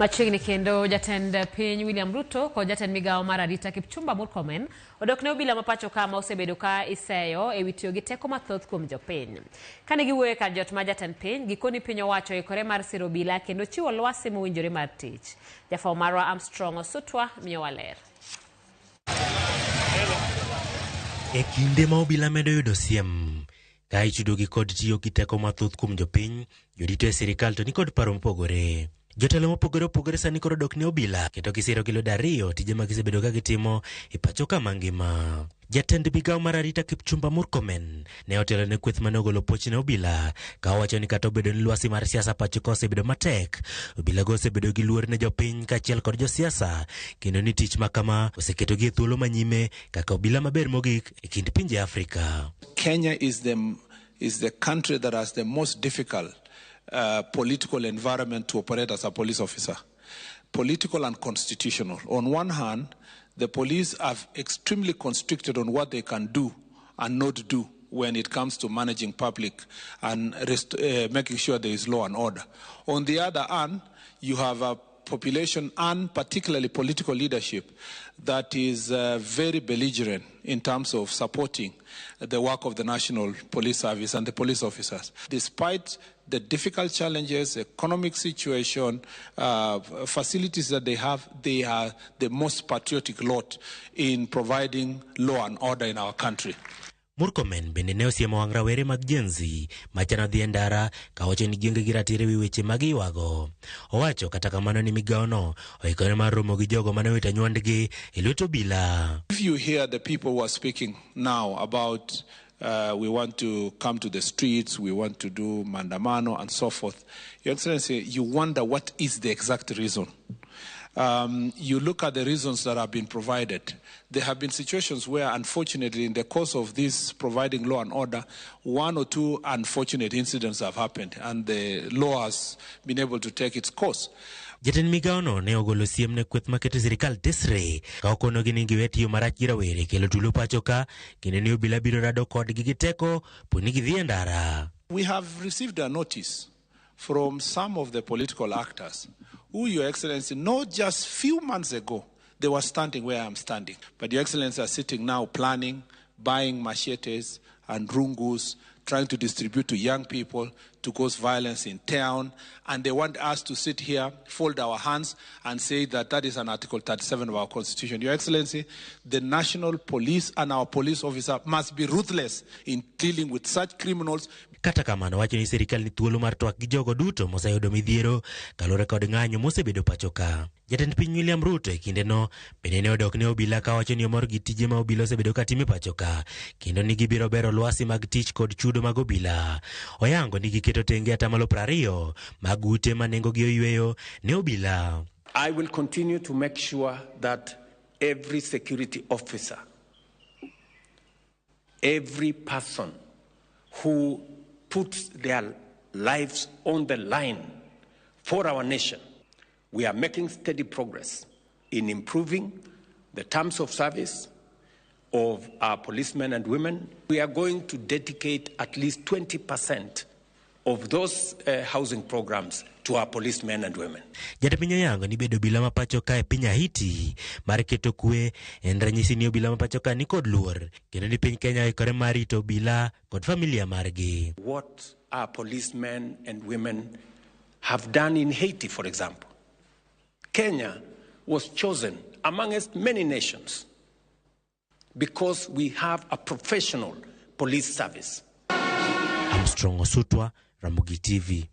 Machiegni kendo jatend piny William Ruto kod jatend migawo mar arita Kipchumba Murkomen odok ne obila mapacho ka ma osebedo ka iseyo e wi tiyo gi teko mathoth kuom jopiny. Kane giwuoyo kar jot ma jatend piny, gikoni piny owacho ikore mar siro obila kendo chiwo lwasi mowinjore mar tich. Jafwambo marwa Armstrong Osutwa miyowa ler. E kinde ma obila medo yudo siem ka ichudogi kod tiyo gi teko mathoth kuom jopiny, jodito e sirkal to ni kod paro mopogore. Jotelo mopogore opogore sani koro dok ne obila kendo gisiro gi lwedo ariyo tije ma gisebedo ka gitimo e pacho ka mangima. Jatend migawo mar arita Kipchumba Murkomen ne otelo ne kweth mane ogolo poch ne obila ka owacho ni kata obedo ni lwasi mar siasa pacho ka osebedo matek, obila go osebedo gi luor ne jopiny kaachiel kod josiasa, kendo ni tich makama oseketo gi e thuolo manyime kaka obila maber mogik e kind pinje Afrika. Kenya is the country that has the most difficult political environment to operate as a police officer. Political and constitutional. On one hand, the police are extremely constricted on what they can do and not do when it comes to managing public and making sure there is law and order. On the other hand, you have a population and particularly political leadership that is very belligerent in terms of supporting the work of the National Police Service and the police officers. Despite the difficult challenges, economic situation, facilities that they have, they are the most patriotic lot in providing law and order in our country. Murkomen bende ne osiemo wang' rawere mag Gen Z machano dhi e ndara ka wacho ni gionge gi ratiro wi weche mag iwago. Owacho kata kamano ni migawono oikore mar romo gi jogo mane wito nywandgi e lwet obila. If you hear the people who are speaking now about we want to come to the streets, we want to do mandamano and so forth, Your Excellency, you wonder what is the exact reason. You look at the reasons that have been provided. There have been situations where, unfortunately, in the course of this providing law and order, one or two unfortunate incidents have happened, and the law has been able to take its course. Jatend migawono ne ogolo siem ne kweth maketo sirkal tesre ka okonogi ni giwe tiyo marach gi rawere kelo tulo pacho ka kendo ni obila biro rado kodgi gi teko poni gidhi e ndara. We have received a notice from some of the political actors who, Your Excellency, not just few months ago, they were standing where I'm standing. But Your Excellency are sitting now planning, buying machetes and rungus, trying to distribute to young people to cause violence in town. And they want us to sit here, fold our hands, and say that that is an Article 37 of our Constitution. Your Excellency, the national police and our police officer must be ruthless in dealing with such criminals. Kata kamano wacho ni sirkal ni thuolo mar twak gi jogo duto moseyudo midhiero kalore kod ng'anyo mosebedo pacho ka. Jatend piny William Ruto e kindeno bende ne odok ne obila ka wacho ni omor gi tije ma obila osebedo ka timo pacho ka kendo ni gibiro bero lwasi mag tich kod chudo mag obila. Oyango ni giketo tenge atamalo 20 mag ute ma nengogi oyweyo ne obila. I will continue to make sure that every security officer, every person who puts their lives on the line for our nation, we are making steady progress in improving the terms of service of our policemen and women. We are going to dedicate at least 20% of those housing programs to our policemen and women. Jatapinyo yango ni bedo obila mapacho ka e piny Haiti mar keto kwe en ranyisi ni obila mapacho ka ni kod luor kendo ni piny Kenya ikore mar rito obila kod familia margi. What our policemen and women have done in Haiti, for example. Kenya was chosen amongst many nations because we have a professional police service. Armstrong Osutwa, Ramogi TV.